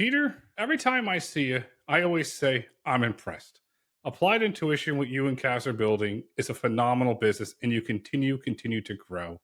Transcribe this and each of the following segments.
Peter, every time I see you, I always say, I'm impressed. Applied Intuition, what you and Kaz are building, is a phenomenal business and you continue to grow.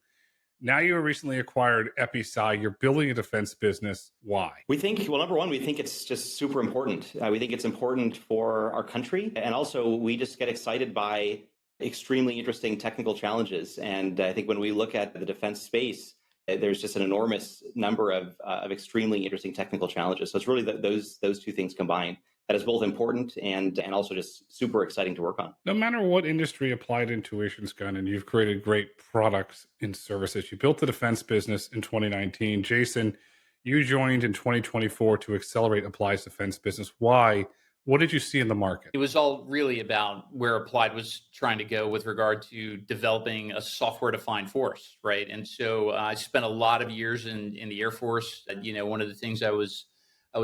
Now you recently acquired EpiSci. You're building a defense business. Why? We think, well, number one, we think it's just super important. We think it's important for our country. And also, we just get excited by extremely interesting technical challenges. And I think when we look at the defense space, there's just an enormous number of extremely interesting technical challenges. So it's really those two things combined that is both important and also just super exciting to work on. No matter what industry Applied Intuition's gone in, you've created great products and services. You built the defense business in 2019. Jason, you joined in 2024 to accelerate Applied's defense business. Why? What did you see in the market? It was all really about where Applied was trying to go with regard to developing a software-defined force, right? And so I spent a lot of years in the Air Force. One of the things I was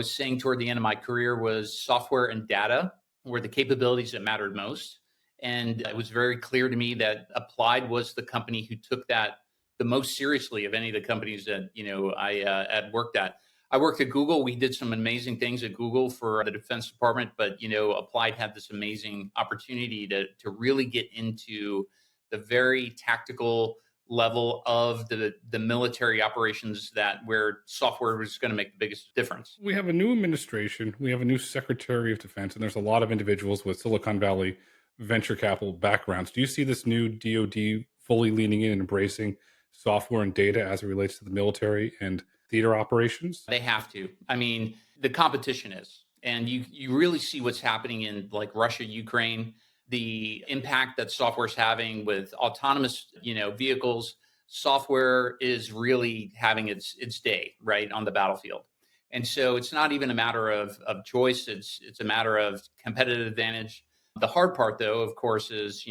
saying toward the end of my career was software and data were the capabilities that mattered most. And it was very clear to me that Applied was the company who took that the most seriously of any of the companies that I had worked at. I worked at Google. We did some amazing things at Google for the Defense Department, but Applied had this amazing opportunity to really get into the very tactical level of the military operations where software was going to make the biggest difference. We have a new administration. We have a new Secretary of Defense, and there's a lot of individuals with Silicon Valley venture capital backgrounds. Do you see this new DoD fully leaning in and embracing software and data as it relates to the military and theater operations? They have to. I mean, the competition is, and you really see what's happening in like Russia, Ukraine, the impact that software is having with autonomous, vehicles. Software is really having its day right on the battlefield. And so it's not even a matter of choice. It's a matter of competitive advantage. The hard part, though, of course, is,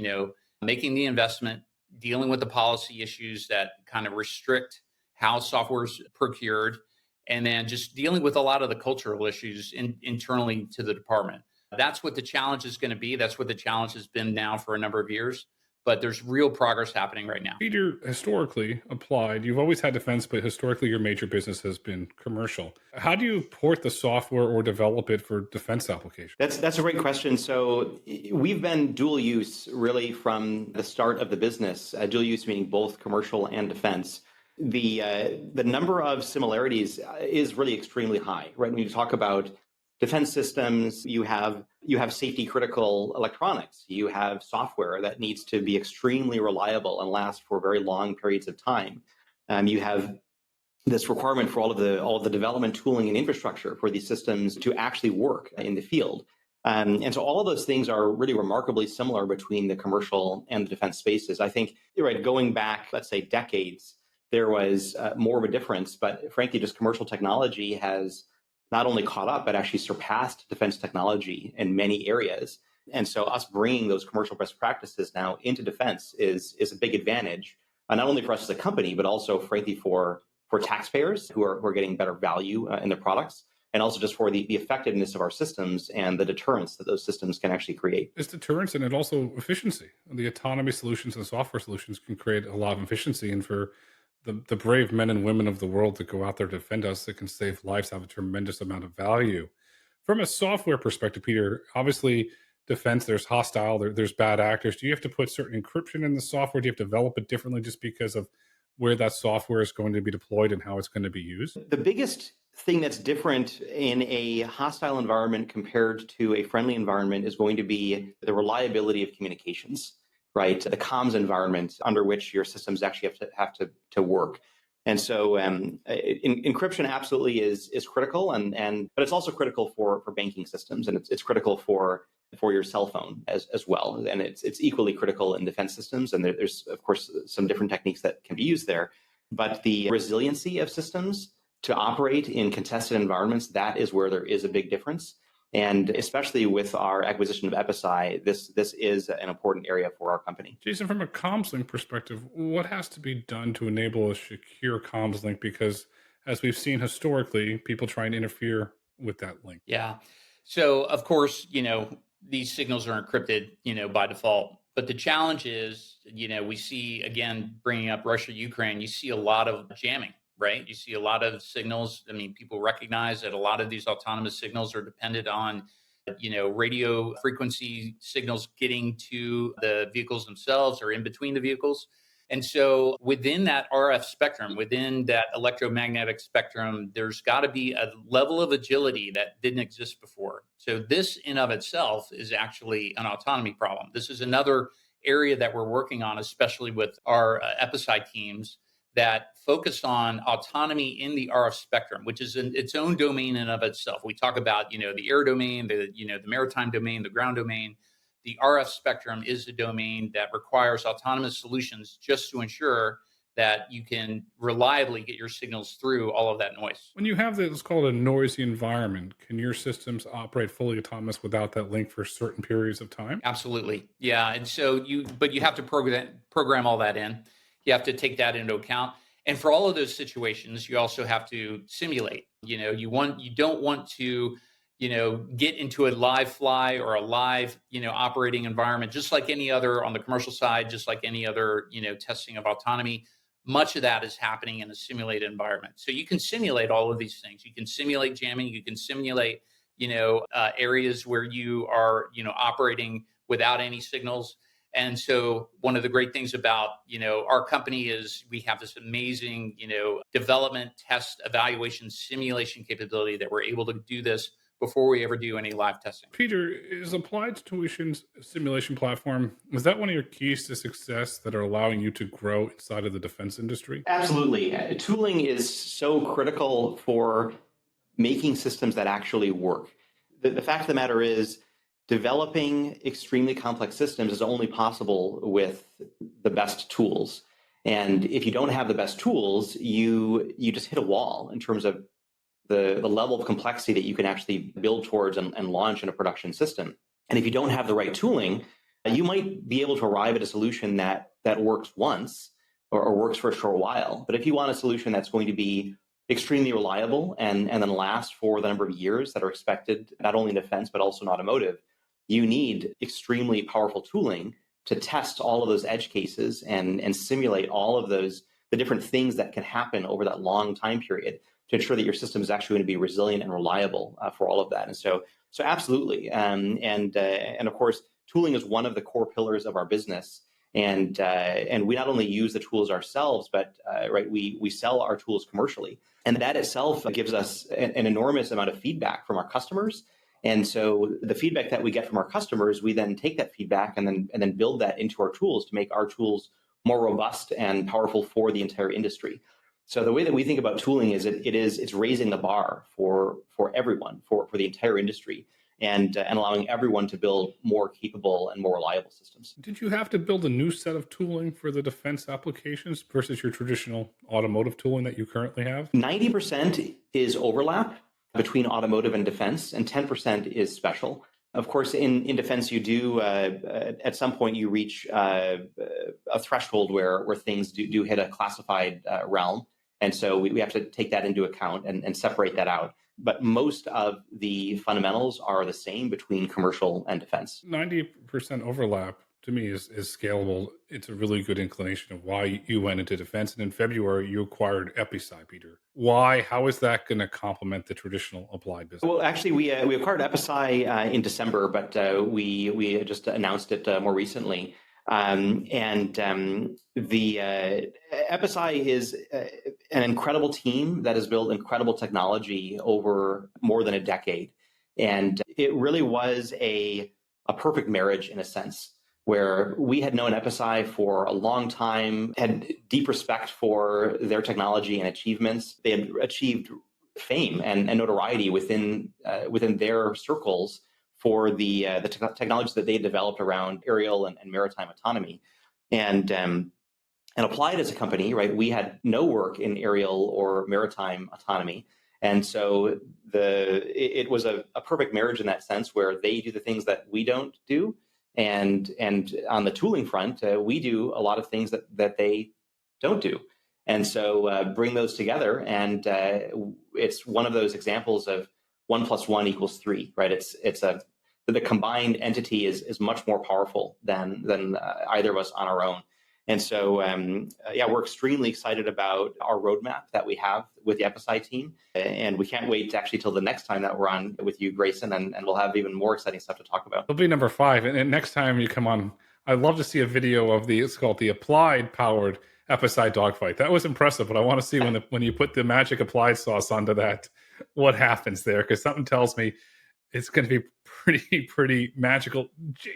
making the investment, dealing with the policy issues that kind of restrict how software is procured, and then just dealing with a lot of the cultural issues internally to the department. That's what the challenge is going to be. That's what the challenge has been now for a number of years. But there's real progress happening right now. Peter, historically Applied, you've always had defense, but historically your major business has been commercial. How do you port the software or develop it for defense applications? That's a great question. So we've been dual use really from the start of the business. Dual use meaning both commercial and defense. The number of similarities is really extremely high, right? When you talk about defense systems, you have safety critical electronics. You have software that needs to be extremely reliable and last for very long periods of time. You have this requirement for all of the development tooling and infrastructure for these systems to actually work in the field. And so all of those things are really remarkably similar between the commercial and the defense spaces. I think, you're right, going back, let's say, decades, there was more of a difference, but frankly, just commercial technology has not only caught up, but actually surpassed defense technology in many areas. And so us bringing those commercial best practices now into defense is a big advantage, not only for us as a company, but also frankly for taxpayers who are getting better value in their products, and also just for the effectiveness of our systems and the deterrence that those systems can actually create. It's deterrence and it also efficiency. The autonomy solutions and software solutions can create a lot of efficiency, and for the brave men and women of the world that go out there to defend us, that can save lives, have a tremendous amount of value. From a software perspective, Peter, obviously defense, there's hostile, there's bad actors. Do you have to put certain encryption in the software? Do you have to develop it differently just because of where that software is going to be deployed and how it's going to be used? The biggest thing that's different in a hostile environment compared to a friendly environment is going to be the reliability of communications, right? The comms environment under which your systems actually have to work. And so encryption absolutely is critical, but it's also critical for banking systems, and it's critical for your cell phone as well. And it's equally critical in defense systems. And there's, of course, some different techniques that can be used there. But the resiliency of systems to operate in contested environments, that is where there is a big difference. And especially with our acquisition of EpiSci, this is an important area for our company. Jason, from a comms link perspective, what has to be done to enable a secure comms link? Because as we've seen historically, people try and interfere with that link. Yeah. So of course, these signals are encrypted, by default. But the challenge is, we see, again, bringing up Russia, Ukraine, you see a lot of jamming, right? You see a lot of signals. I mean, people recognize that a lot of these autonomous signals are dependent on, radio frequency signals getting to the vehicles themselves or in between the vehicles. And so within that RF spectrum, within that electromagnetic spectrum, there's got to be a level of agility that didn't exist before. So this in of itself is actually an autonomy problem. This is another area that we're working on, especially with our EpiSci teams that focus on autonomy in the RF spectrum, which is its own domain in of itself. We talk about, the air domain, the maritime domain, the ground domain. The RF spectrum is the domain that requires autonomous solutions just to ensure that you can reliably get your signals through all of that noise. When you have this, it's called a noisy environment, can your systems operate fully autonomous without that link for certain periods of time? Absolutely. Yeah. And so but you have to program all that in. You have to take that into account. And for all of those situations, you also have to simulate. You don't want to, get into a live fly or a live, operating environment, just like any other on the commercial side, just like any other, testing of autonomy. Much of that is happening in a simulated environment. So you can simulate all of these things. You can simulate jamming. You can simulate, areas where you are, operating without any signals. And so one of the great things about, our company is we have this amazing, development, test, evaluation, simulation capability that we're able to do this before we ever do any live testing. Peter, is Applied Tuition's simulation platform, is that one of your keys to success that are allowing you to grow inside of the defense industry? Absolutely. Tooling is so critical for making systems that actually work. The fact of the matter is, developing extremely complex systems is only possible with the best tools. And if you don't have the best tools, you just hit a wall in terms of the level of complexity that you can actually build towards and launch in a production system. And if you don't have the right tooling, you might be able to arrive at a solution that works once or works for a short while. But if you want a solution that's going to be extremely reliable and then last for the number of years that are expected, not only in defense, but also in automotive, you need extremely powerful tooling to test all of those edge cases and simulate all of the different things that can happen over that long time period to ensure that your system is actually going to be resilient and reliable for all of that. And so absolutely. And of course, tooling is one of the core pillars of our business. And we not only use the tools ourselves, but we sell our tools commercially. And that itself gives us an enormous amount of feedback from our customers. And so the feedback that we get from our customers, we then take that feedback and then build that into our tools to make our tools more robust and powerful for the entire industry. So the way that we think about tooling is it's raising the bar for everyone, for the entire industry, and allowing everyone to build more capable and more reliable systems. Did you have to build a new set of tooling for the defense applications versus your traditional automotive tooling that you currently have? 90% is overlap between automotive and defense, and 10% is special. Of course, in defense, you do at some point you reach a threshold where things do hit a classified realm, and so we have to take that into account and separate that out. But most of the fundamentals are the same between commercial and defense. 90% overlap to me is scalable. It's a really good inclination of why you went into defense. And in February, you acquired EpiSci, Peter. Why? How is that going to complement the traditional applied business? Well, actually, we acquired EpiSci in December, but we just announced it more recently. The EpiSci is an incredible team that has built incredible technology over more than a decade. And it really was a perfect marriage in a sense, where we had known EpiSci for a long time, had deep respect for their technology and achievements. They had achieved fame and notoriety within their circles for the technologies that they had developed around aerial and maritime autonomy. And Applied as a company, right, we had no work in aerial or maritime autonomy. And so it was a perfect marriage in that sense, where they do the things that we don't do. And on the tooling front, we do a lot of things that they don't do. And so bring those together, and it's one of those examples of 1 + 1 = 3, right? The combined entity is much more powerful than either of us on our own. And so, we're extremely excited about our roadmap that we have with the EpiSci team. And we can't wait actually till the next time that we're on with you, Grayson, and we'll have even more exciting stuff to talk about. It'll be number 5. And next time you come on, I'd love to see a video of it's called the applied powered EpiSci dogfight. That was impressive, but I want to see when you put the magic applied sauce onto that, what happens there, because something tells me it's going to be pretty magical.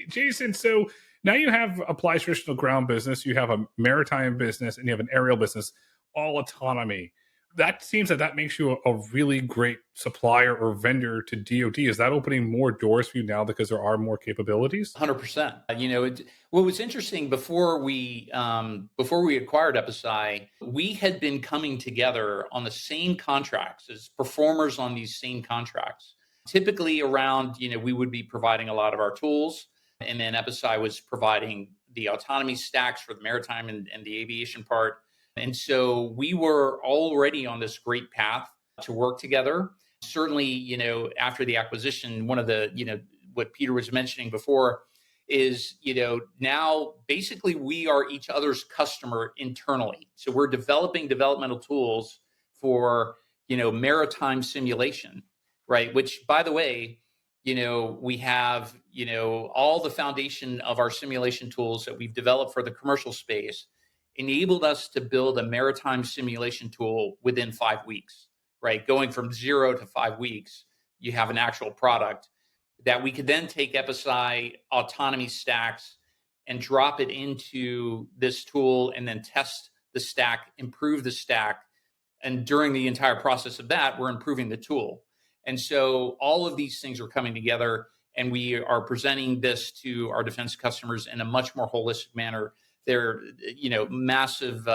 Jason, so now you have applied traditional ground business, you have a maritime business, and you have an aerial business, all autonomy. That seems that makes you a really great supplier or vendor to DoD. Is that opening more doors for you now because there are more capabilities? 100%. What was interesting before we acquired EpiSci, we had been coming together on the same contracts as performers on these same contracts. Typically around, we would be providing a lot of our tools, and then EpiSci was providing the autonomy stacks for the maritime and the aviation part. And so we were already on this great path to work together. Certainly, after the acquisition, one of the, what Peter was mentioning before is, now basically we are each other's customer internally. So we're developing developmental tools for, maritime simulation, right? Which, by the way, we have, all the foundation of our simulation tools that we've developed for the commercial space enabled us to build a maritime simulation tool within 5 weeks, right? Going from 0 to 5 weeks, you have an actual product that we could then take EpiSci autonomy stacks and drop it into this tool and then test the stack, improve the stack. And during the entire process of that, we're improving the tool. And so all of these things are coming together, and we are presenting this to our defense customers in a much more holistic manner. They're, massive,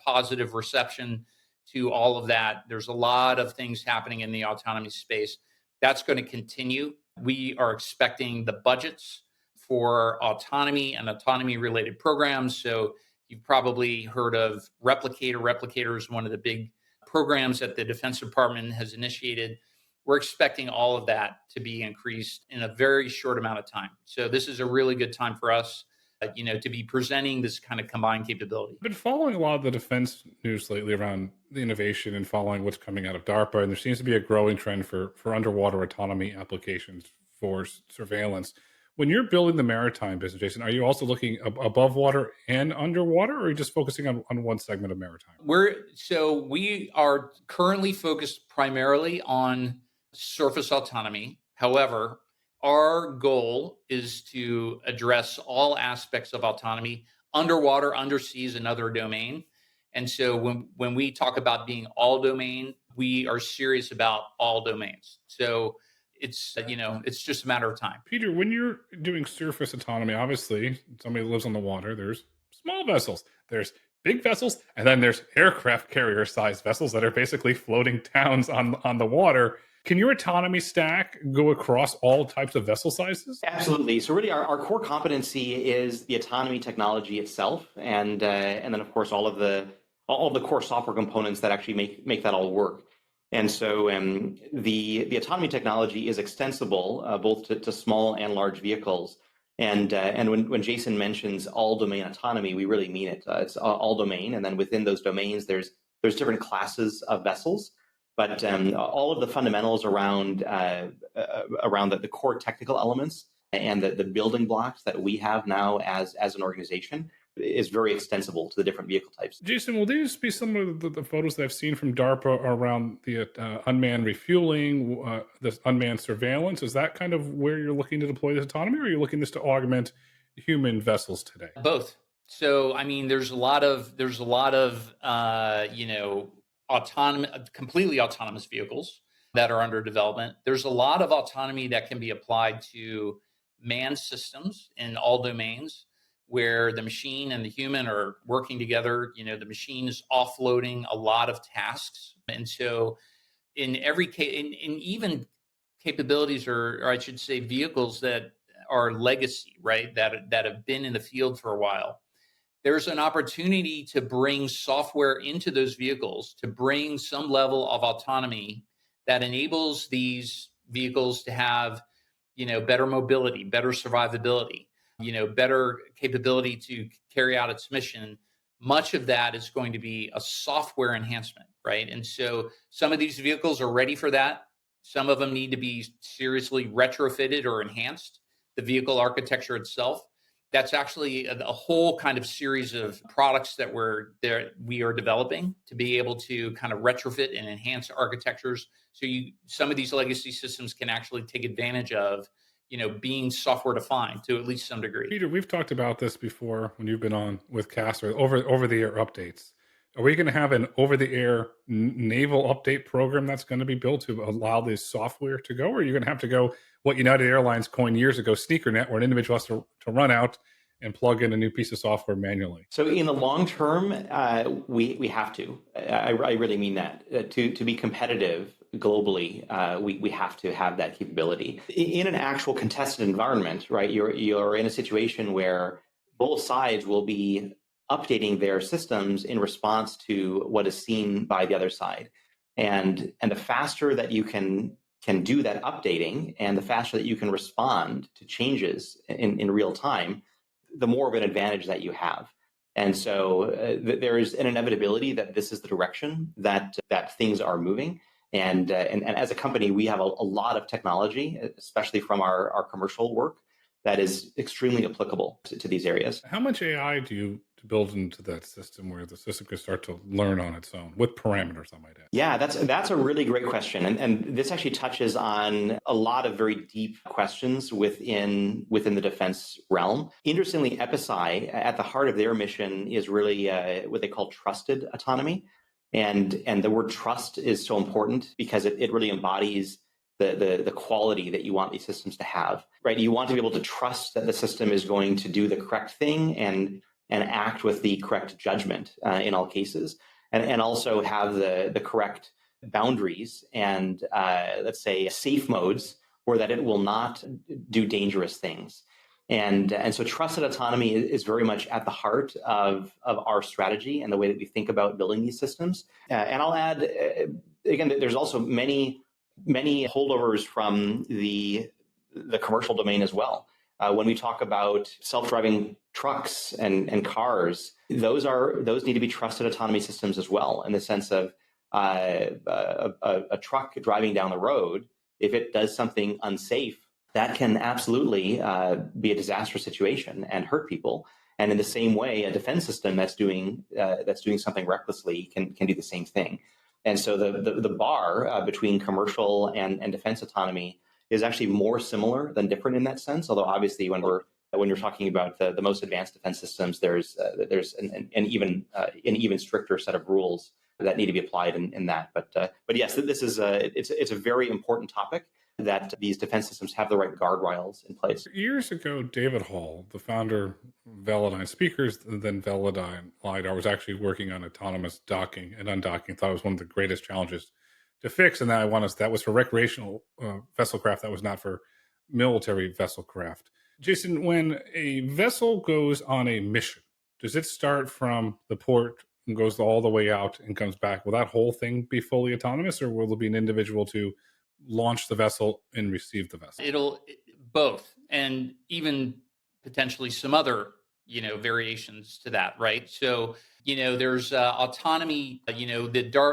positive reception to all of that. There's a lot of things happening in the autonomy space. That's going to continue. We are expecting the budgets for autonomy and autonomy-related programs. So you've probably heard of Replicator. Replicator is one of the big programs that the Defense Department has initiated. We're expecting all of that to be increased in a very short amount of time. So this is a really good time for us, to be presenting this kind of combined capability. I've been following a lot of the defense news lately around the innovation and following what's coming out of DARPA, and there seems to be a growing trend for underwater autonomy applications for surveillance. When you're building the maritime business, Jason, are you also looking above water and underwater, or are you just focusing on one segment of maritime? We are currently focused primarily on surface autonomy. However, our goal is to address all aspects of autonomy, underwater, underseas, another domain. And so when we talk about being all domain, we are serious about all domains. So it's just a matter of time. Peter, when you're doing surface autonomy, obviously somebody lives on the water, there's small vessels, there's big vessels, and then there's aircraft carrier sized vessels that are basically floating towns on the water. Can your autonomy stack go across all types of vessel sizes? Absolutely. So really our core competency is the autonomy technology itself, and then of course all of the core software components that actually make that all work. And so the autonomy technology is extensible both to small and large vehicles. And when Jason mentions all domain autonomy, we really mean it. It's all domain, and then within those domains, there's different classes of vessels. But all of the fundamentals around the core technical elements and the building blocks that we have now as an organization is very extensible to the different vehicle types. Jason, will these be some of the photos that I've seen from DARPA around the unmanned refueling, this unmanned surveillance? Is that kind of where you're looking to deploy this autonomy, or are you looking this to augment human vessels today? Both. So, I mean, there's a lot of completely autonomous vehicles that are under development. There's a lot of autonomy that can be applied to manned systems in all domains, where the machine and the human are working together. The machine is offloading a lot of tasks. And so in every case, in even capabilities, or I should say vehicles that are legacy, right, that have been in the field for a while, there's an opportunity to bring software into those vehicles, to bring some level of autonomy that enables these vehicles to have, better mobility, better survivability. better capability to carry out its mission, much of that is going to be a software enhancement, right? And so some of these vehicles are ready for that. Some of them need to be seriously retrofitted or enhanced, the vehicle architecture itself. That's actually a whole kind of series of products that we are developing to be able to kind of retrofit and enhance architectures. So some of these legacy systems can actually take advantage of, being software defined to at least some degree. Peter, we've talked about this before when you've been on with Castor over the air updates. Are we going to have an over the air naval update program that's going to be built to allow this software to go? Or are you going to have to go what United Airlines coined years ago, SneakerNet, where an individual has to run out and plug in a new piece of software manually? So in the long term, we have to. I really mean that. To be competitive globally, we have to have that capability. In an actual contested environment, right? You're in a situation where both sides will be updating their systems in response to what is seen by the other side, and the faster that you can do that updating, and the faster that you can respond to changes in real time, the more of an advantage that you have. And so there is an inevitability that this is the direction that things are moving. And as a company, we have a lot of technology, especially from our commercial work, that is extremely applicable to these areas. How much AI do you build into that system where the system can start to learn on its own with parameters, I might add? Yeah, that's a really great question. And this actually touches on a lot of very deep questions within the defense realm. Interestingly, EpiSci, at the heart of their mission, is really what they call trusted autonomy. And the word trust is so important because it really embodies the quality that you want these systems to have, right? You want to be able to trust that the system is going to do the correct thing and act with the correct judgment in all cases, and also have the correct boundaries and let's say safe modes, or that it will not do dangerous things. And so trusted autonomy is very much at the heart of our strategy and the way that we think about building these systems. And I'll add, again, there's also many holdovers from the commercial domain as well. When we talk about self-driving trucks and cars, those need to be trusted autonomy systems as well, in the sense of a truck driving down the road, if it does something unsafe, that can absolutely be a disastrous situation and hurt people. And in the same way, a defense system that's doing something recklessly can do the same thing. And so the bar between commercial and defense autonomy is actually more similar than different in that sense. Although obviously, when you're talking about the most advanced defense systems, there's an even stricter set of rules that need to be applied in that. But yes, this is it's a very important topic, that these defense systems have the right guardrails in place. Years ago, David Hall, the founder of Velodyne Speakers, then Velodyne LiDAR, was actually working on autonomous docking and undocking. Thought it was one of the greatest challenges to fix, and that was for recreational vessel craft. That was not for military vessel craft. Jason, when a vessel goes on a mission, does it start from the port and goes all the way out and comes back? Will that whole thing be fully autonomous, or will there be an individual to launch the vessel and receive the vessel? It'll both, and even potentially some other variations to that, right? So there's autonomy.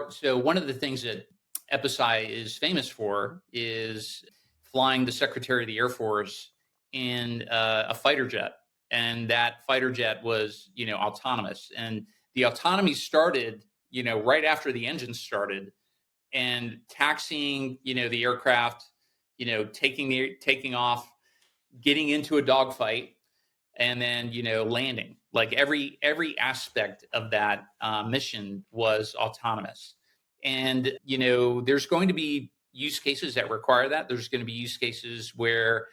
So one of the things that EpiSci is famous for is flying the Secretary of the Air Force in a fighter jet, and that fighter jet was autonomous, and the autonomy started right after the engine started, and taxiing, the aircraft, taking off, getting into a dogfight, and then, landing. Like every aspect of that mission was autonomous. And, there's going to be use cases that require that. There's going to be use cases where,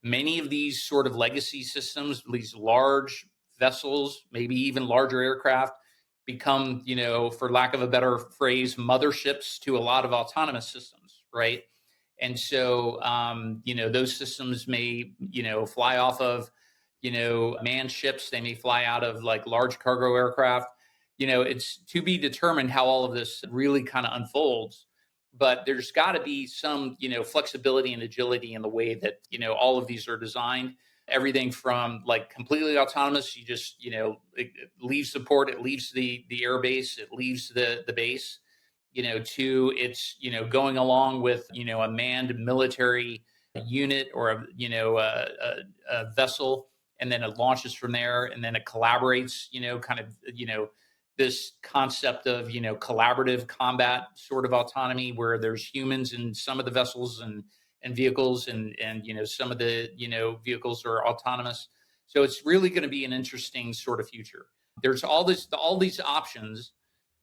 many of these sort of legacy systems, these large vessels, maybe even larger aircraft, become, for lack of a better phrase, motherships to a lot of autonomous systems, right? And so, those systems may, fly off of, manned ships. They may fly out of like large cargo aircraft. It's to be determined how all of this really kind of unfolds. But there's got to be some, flexibility and agility in the way that, all of these are designed. everything from like completely autonomous, you just, it leaves the port, it leaves the air base, it leaves the base, to it's, going along with, a manned military unit or a vessel, and then it launches from there, and then it collaborates, kind of, this concept of, collaborative combat sort of autonomy, where there's humans in some of the vessels and vehicles, and some of the vehicles are autonomous. So it's really going to be an interesting sort of future. There's all these options.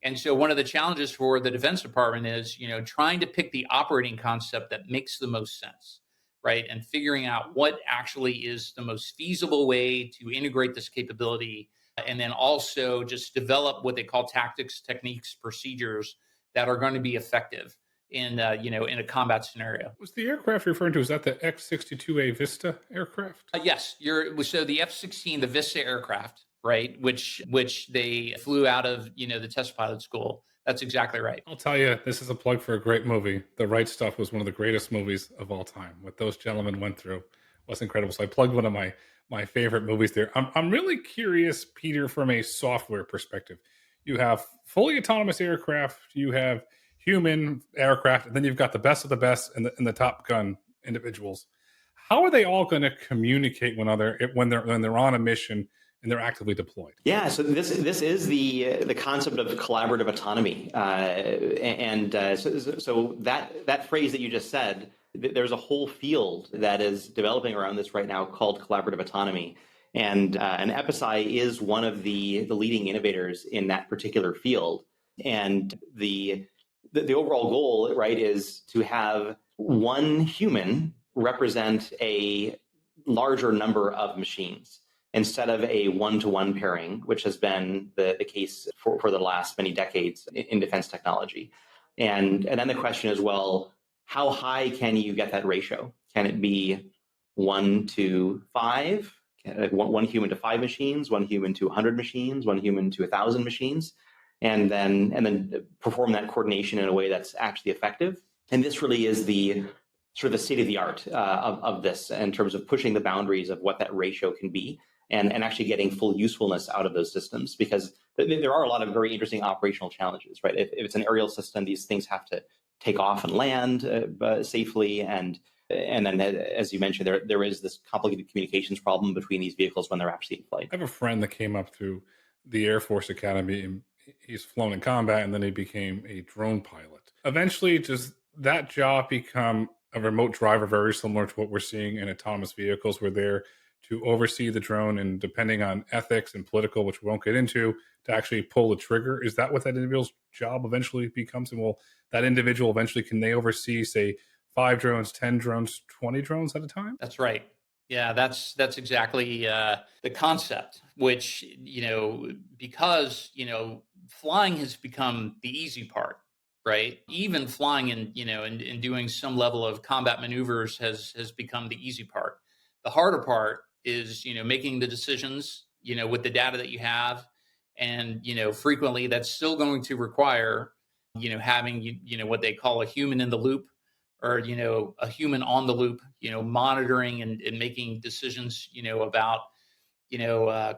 And so one of the challenges for the Defense Department is, trying to pick the operating concept that makes the most sense, right? And figuring out what actually is the most feasible way to integrate this capability, and then also just develop what they call tactics, techniques, procedures that are going to be effective in in a combat scenario. Was the aircraft you're referring to, is that the X-62A Vista aircraft? Yes, so the F-16, the Vista aircraft, right, which they flew out of the test pilot school. That's exactly right. I'll tell you, this is a plug for a great movie. The Right Stuff was one of the greatest movies of all time. What those gentlemen went through was incredible. So I plugged one of my favorite movies there. I'm really curious, Peter, from a software perspective. You have fully autonomous aircraft, you have human aircraft, and then you've got the best of the best and the Top Gun individuals. How are they all going to communicate when they're on a mission and they're actively deployed? Yeah, so this is the concept of collaborative autonomy, so that phrase that you just said, there's a whole field that is developing around this right now called collaborative autonomy, and EpiSci is one of the leading innovators in that particular field. And the overall goal, right, is to have one human represent a larger number of machines, instead of a one-to-one pairing, which has been the case for the last many decades in defense technology. And then the question is, well, how high can you get that ratio? Can it be 1 to 5? One human to 5 machines, one human to 100 machines, one human to 1,000 machines, and then perform that coordination in a way that's actually effective. And this really is the sort of the state of the art of this, in terms of pushing the boundaries of what that ratio can be, and actually getting full usefulness out of those systems, because there are a lot of very interesting operational challenges, right? If it's an aerial system, these things have to take off and land safely, and then, as you mentioned, there is this complicated communications problem between these vehicles when they're actually in flight. I have a friend that came up through the Air Force Academy, and he's flown in combat, and then he became a drone pilot. Eventually, does that job become a remote driver, very similar to what we're seeing in autonomous vehicles, where they're to oversee the drone, and depending on ethics and political, which we won't get into, to actually pull the trigger? Is that what that individual's job eventually becomes? And will that individual eventually, can they oversee, say, 5 drones, 10 drones, 20 drones at a time? That's right. Yeah, that's exactly the concept, which, because, flying has become the easy part, right? Even flying and doing some level of combat maneuvers has become the easy part. The harder part is, making the decisions, with the data that you have. And, frequently that's still going to require, having, what they call a human in the loop, or, a human on the loop, monitoring and making decisions, about,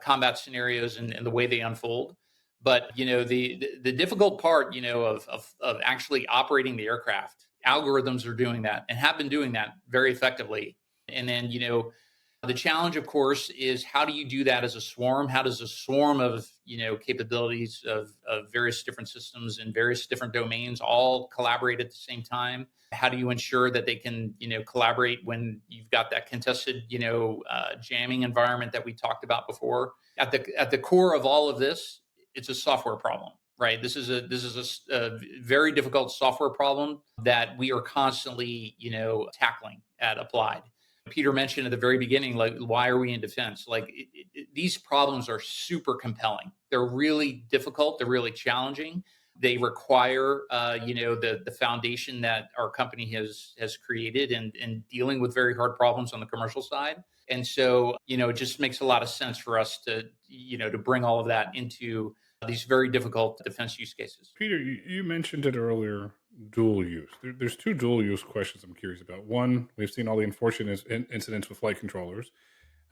combat scenarios and the way they unfold. But, the difficult part, of actually operating the aircraft, algorithms are doing that and have been doing that very effectively. And then, the challenge, of course, is how do you do that as a swarm? How does a swarm of capabilities of various different systems in various different domains all collaborate at the same time? How do you ensure that they can collaborate when you've got that contested jamming environment that we talked about before? At the core of all of this, it's a software problem, right? This is a very difficult software problem that we are constantly tackling at Applied. Peter mentioned at the very beginning, like, why are we in defense? Like, these problems are super compelling. They're really difficult. They're really challenging. They require, the foundation that our company has created, and dealing with very hard problems on the commercial side. And so, it just makes a lot of sense for us to bring all of that into these very difficult defense use cases. Peter, you mentioned it earlier, dual use. There's 2 dual use questions I'm curious about. One, we've seen all the unfortunate incidents with flight controllers.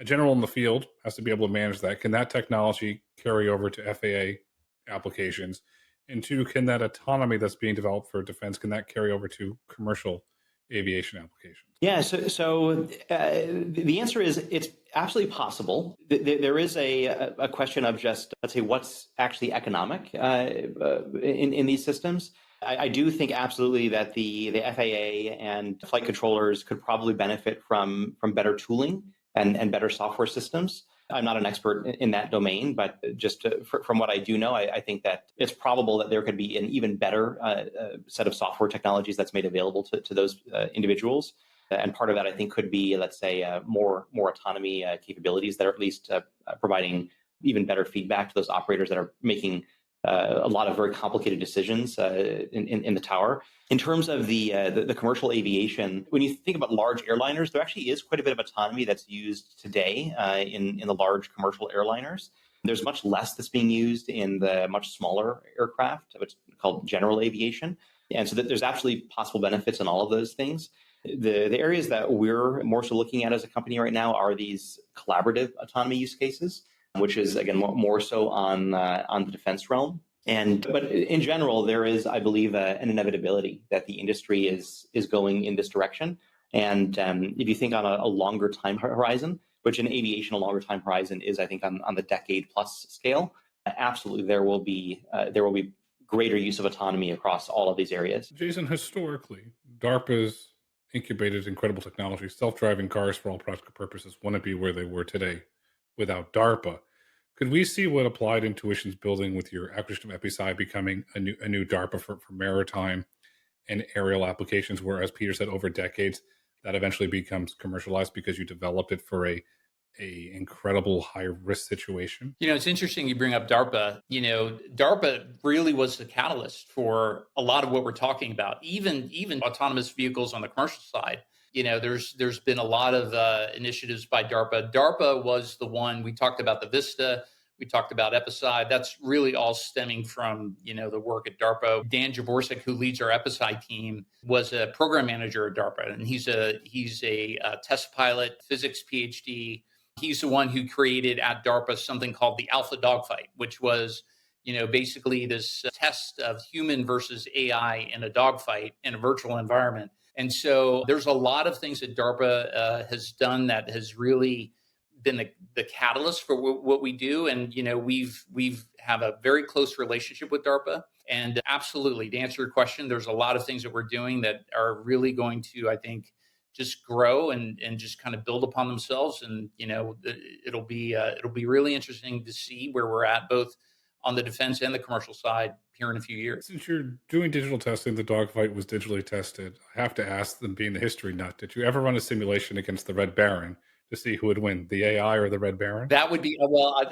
A general in the field has to be able to manage that. Can that technology carry over to FAA applications? And two, can that autonomy that's being developed for defense, can that carry over to commercial aviation applications? Yeah, the answer is it's absolutely possible. There is a question of just, let's say, what's actually economic in these systems. I do think absolutely that the FAA and flight controllers could probably benefit from better tooling and better software systems. I'm not an expert in that domain, but from what I do know, I think that it's probable that there could be an even better set of software technologies that's made available to those individuals. And part of that, I think, could be, let's say, more autonomy capabilities that are at least providing even better feedback to those operators that are making a lot of very complicated decisions in the tower. In terms of the commercial aviation, when you think about large airliners, there actually is quite a bit of autonomy that's used today in the large commercial airliners. There's much less that's being used in the much smaller aircraft, which is called general aviation. And so there's absolutely possible benefits in all of those things. The areas that we're more so looking at as a company right now are these collaborative autonomy use cases, which is, again, more so on the defense realm. But in general, there is, I believe, an inevitability that the industry is going in this direction. And if you think on a longer time horizon, which in aviation a longer time horizon is, I think, on the decade plus scale, absolutely there will be greater use of autonomy across all of these areas. Jason, historically, DARPA's incubated incredible technology. Self-driving cars, for all practical purposes, wouldn't be where they were today without DARPA. Could we see what Applied Intuition's building with your acquisition of EpiSci becoming a new DARPA for maritime and aerial applications, where, as Peter said, over decades, that eventually becomes commercialized because you developed it for a incredible high risk situation? It's interesting you bring up DARPA. DARPA really was the catalyst for a lot of what we're talking about, even autonomous vehicles on the commercial side. There's been a lot of initiatives by DARPA. DARPA was the one. We talked about the Vista. We talked about EpiSci. That's really all stemming from, the work at DARPA. Dan Jaworczyk, who leads our EpiSci team, was a program manager at DARPA, and he's a test pilot, physics PhD. He's the one who created at DARPA something called the Alpha Dogfight, which was, basically this test of human versus AI in a dogfight in a virtual environment. And so there's a lot of things that DARPA has done that has really been the catalyst for what we do. And, we've have a very close relationship with DARPA. And absolutely, to answer your question, there's a lot of things that we're doing that are really going to, I think, just grow and just kind of build upon themselves. And, it'll be really interesting to see where we're at, both on the defense and the commercial side here in a few years. Since you're doing digital testing, the dogfight was digitally tested. I have to ask them, being the history nut, did you ever run a simulation against the Red Baron to see who would win, the AI or the Red Baron? That would be, well,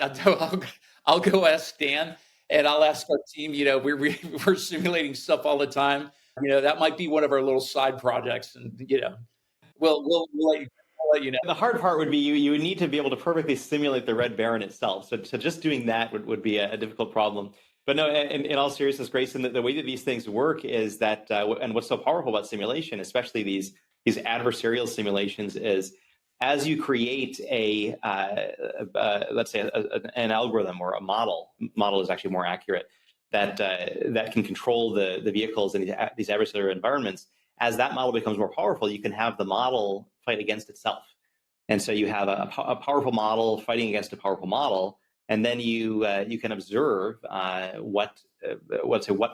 I'll go ask Dan, and I'll ask our team. We're simulating stuff all the time. That might be one of our little side projects, and we'll let you know. The hard part would be you would need to be able to perfectly simulate the Red Baron itself. So just doing that would be a difficult problem. But no, in all seriousness, Grayson, the way that these things work is that, and what's so powerful about simulation, especially these adversarial simulations, is as you create let's say an algorithm or a model is actually more accurate, that can control the vehicles in these adversarial environments. As that model becomes more powerful, you can have the model fight against itself. And so you have a powerful model fighting against a powerful model, and then you can observe what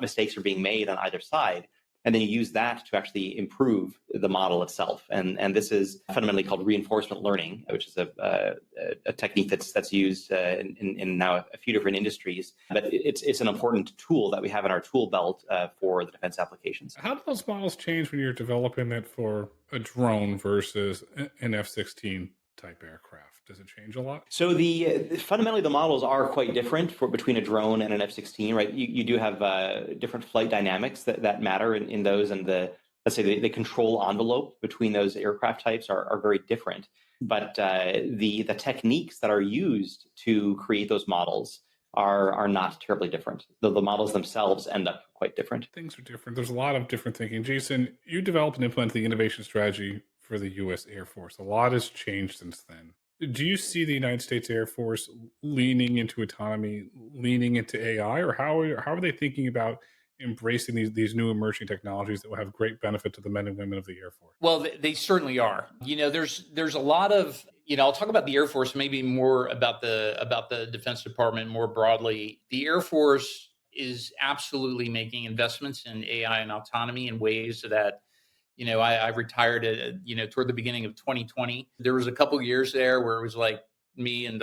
mistakes are being made on either side, and then you use that to actually improve the model itself. And this is fundamentally called reinforcement learning, which is a technique that's used in now a few different industries. But it's an important tool that we have in our tool belt for the defense applications. How do those models change when you're developing it for a drone versus an F-16 type aircraft? Does it change a lot? So fundamentally the models are quite different between a drone and an F-16, right? You do have different flight dynamics that matter in those, and let's say the control envelope between those aircraft types are very different. But the techniques that are used to create those models are not terribly different. The models themselves end up quite different. Things are different. There's a lot of different thinking. Jason, you developed and implemented the innovation strategy for the U.S. Air Force. A lot has changed since then. Do you see the United States Air Force leaning into autonomy, leaning into AI, or how are they thinking about embracing these new emerging technologies that will have great benefit to the men and women of the Air Force? Well, they certainly are. There's a lot of, I'll talk about the Air Force, maybe more about the Defense Department more broadly. The Air Force is absolutely making investments in AI and autonomy in ways that, I retired toward the beginning of 2020. There was a couple years there where it was like me and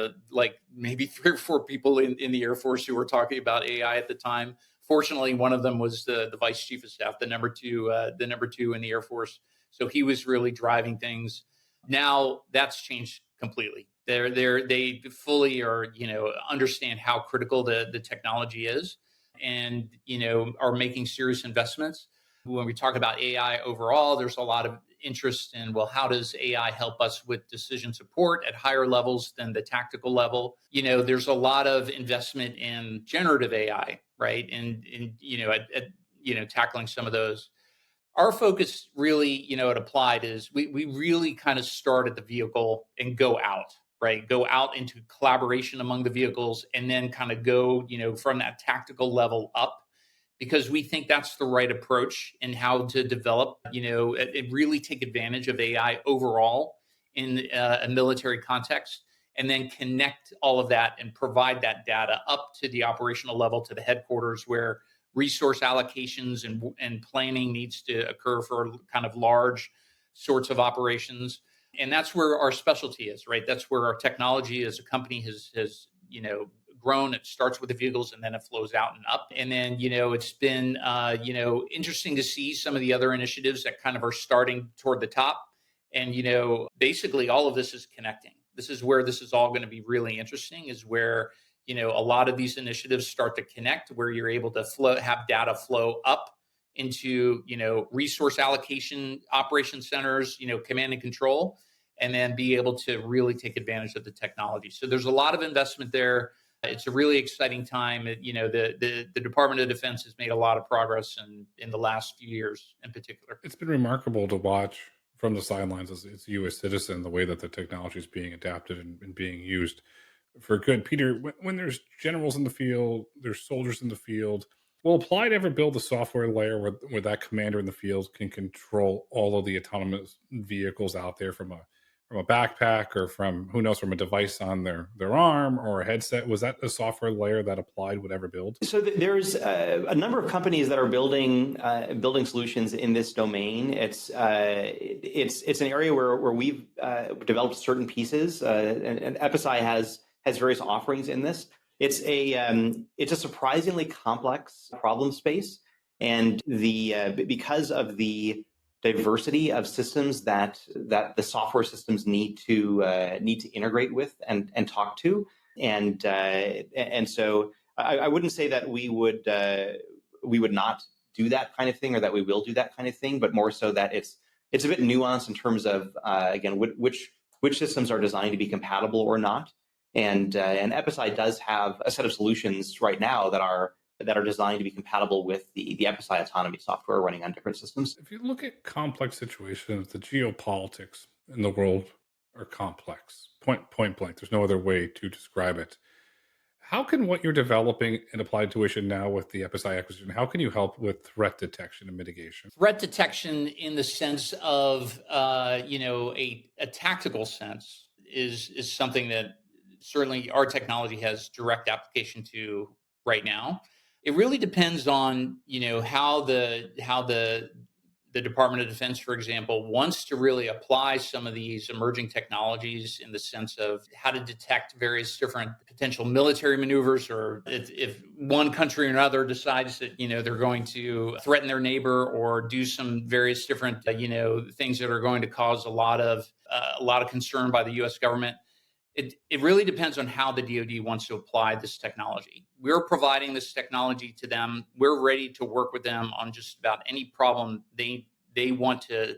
maybe three or four people in the Air Force who were talking about AI at the time. Fortunately, one of them was the vice chief of staff, the number two in the Air Force. So he was really driving things. Now that's changed completely. They fully are, understand how critical the technology is, and are making serious investments. When we talk about AI overall, there's a lot of interest in, well, how does AI help us with decision support at higher levels than the tactical level? There's a lot of investment in generative AI, right? And tackling some of those. Our focus really, at Applied is we really kind of start at the vehicle and go out, right? Go out into collaboration among the vehicles, and then kind of go, from that tactical level up, because we think that's the right approach in how to develop, and really take advantage of AI overall in a military context, and then connect all of that and provide that data up to the operational level, to the headquarters, where resource allocations and planning needs to occur for kind of large sorts of operations. And that's where our specialty is, right? That's where our technology as a company has grown. It starts with the vehicles and then it flows out and up. And then, it's been, interesting to see some of the other initiatives that kind of are starting toward the top. And, basically all of this is connecting. This is where this is all going to be really interesting, is where, a lot of these initiatives start to connect, where you're able to have data flow up into, resource allocation, operation centers, command and control, and then be able to really take advantage of the technology. So there's a lot of investment there. It's a really exciting time. The Department of Defense has made a lot of progress in the last few years in particular. It's been remarkable to watch from the sidelines as a U.S. citizen the way that the technology is being adapted and being used for good. Peter, when there's generals in the field, there's soldiers in the field. Will Applied ever build a software layer where that commander in the field can control all of the autonomous vehicles out there from a backpack, or from, who knows, from a device on their arm or a headset? Was that a software layer that Applied would ever build? So there's a number of companies that are building solutions in this domain. It's an area where we've developed certain pieces, and EpiSci has various offerings in this. It's a surprisingly complex problem space, and because of the diversity of systems that the software systems need to integrate with and talk to, and so I wouldn't say that we would not do that kind of thing, or that we will do that kind of thing, but more so that it's a bit nuanced in terms of again, which systems are designed to be compatible or not. And EpiSci does have a set of solutions right now that are designed to be compatible with the EpiSci autonomy software running on different systems. If you look at complex situations, the geopolitics in the world are complex. Point blank. There's no other way to describe it. How can what you're developing in Applied Tuition now with the EpiSci acquisition, how can you help with threat detection and mitigation? Threat detection in the sense of, a tactical sense is something that certainly our technology has direct application to right now. It really depends on, how the Department of Defense, for example, wants to really apply some of these emerging technologies in the sense of how to detect various different potential military maneuvers, or if one country or another decides that, they're going to threaten their neighbor or do some various different, things that are going to cause a lot of concern by the U.S. government. It really depends on how the DoD wants to apply this technology. We're providing this technology to them. We're ready to work with them on just about any problem they want to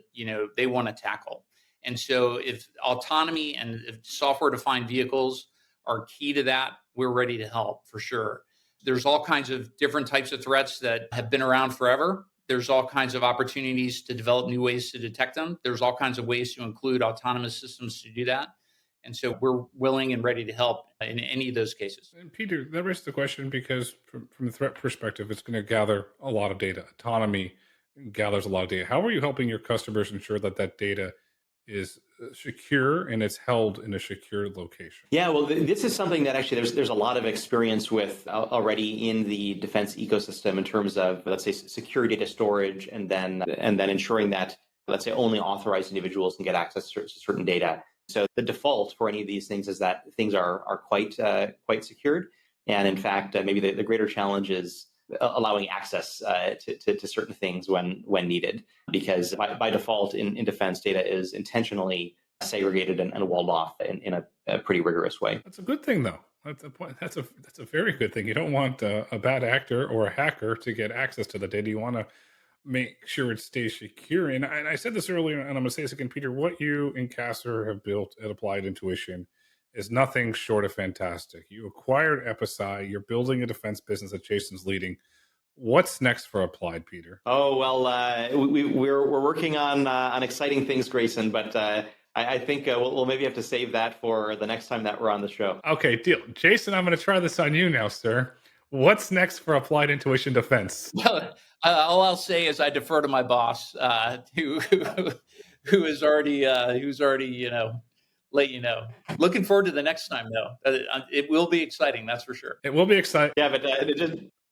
tackle. And so if autonomy and if software-defined vehicles are key to that, we're ready to help for sure. There's all kinds of different types of threats that have been around forever. There's all kinds of opportunities to develop new ways to detect them. There's all kinds of ways to include autonomous systems to do that. And so we're willing and ready to help in any of those cases. And Peter, that raises the question because from the threat perspective, it's going to gather a lot of data. Autonomy gathers a lot of data. How are you helping your customers ensure that that data is secure and it's held in a secure location? Yeah, well, this is something that actually there's a lot of experience with already in the defense ecosystem in terms of, let's say, secure data storage, and then ensuring that, let's say, only authorized individuals can get access to certain data. So the default for any of these things is that things are quite secured, and in fact, maybe the greater challenge is allowing access to certain things when needed, because by default in defense, data is intentionally segregated and walled off in a pretty rigorous way. That's a good thing, though. That's a point. That's a very good thing. You don't want a bad actor or a hacker to get access to the data. You want to make sure it stays secure. And I said this earlier, and I'm going to say this again, Peter. What you and Casser have built at Applied Intuition is nothing short of fantastic. You acquired EpiSci. You're building a defense business that Jason's leading. What's next for Applied, Peter? Oh well, we're working on exciting things, Grayson. But I think we'll maybe have to save that for the next time that we're on the show. Okay, deal. Jason, I'm going to try this on you now, sir. What's next for Applied Intuition Defense? Well, all I'll say is I defer to my boss, who's already let you know. Looking forward to the next time, though. It will be exciting, that's for sure. It will be exciting. Yeah, but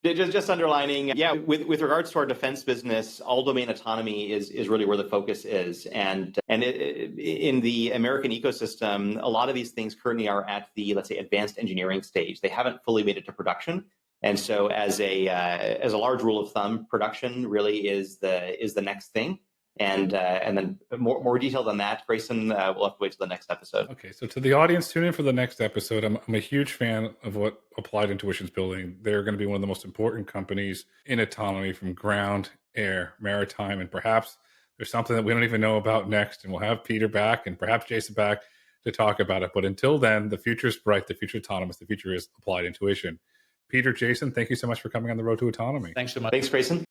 just underlining, yeah, with regards to our defense business, all domain autonomy is really where the focus is, and in the American ecosystem, a lot of these things currently are at the, let's say, advanced engineering stage. They haven't fully made it to production, and so as a large rule of thumb, production really is the next thing. And then more detail than that, Grayson, we'll have to wait till the next episode. Okay, so to the audience, tune in for the next episode. I'm a huge fan of what Applied Intuition's building. They're going to be one of the most important companies in autonomy, from ground, air, maritime, and perhaps there's something that we don't even know about next. And we'll have Peter back and perhaps Jason back to talk about it. But until then, the future is bright. The future is autonomous. The future is Applied Intuition. Peter, Jason, thank you so much for coming on the road to autonomy. Thanks so much. Thanks, Grayson.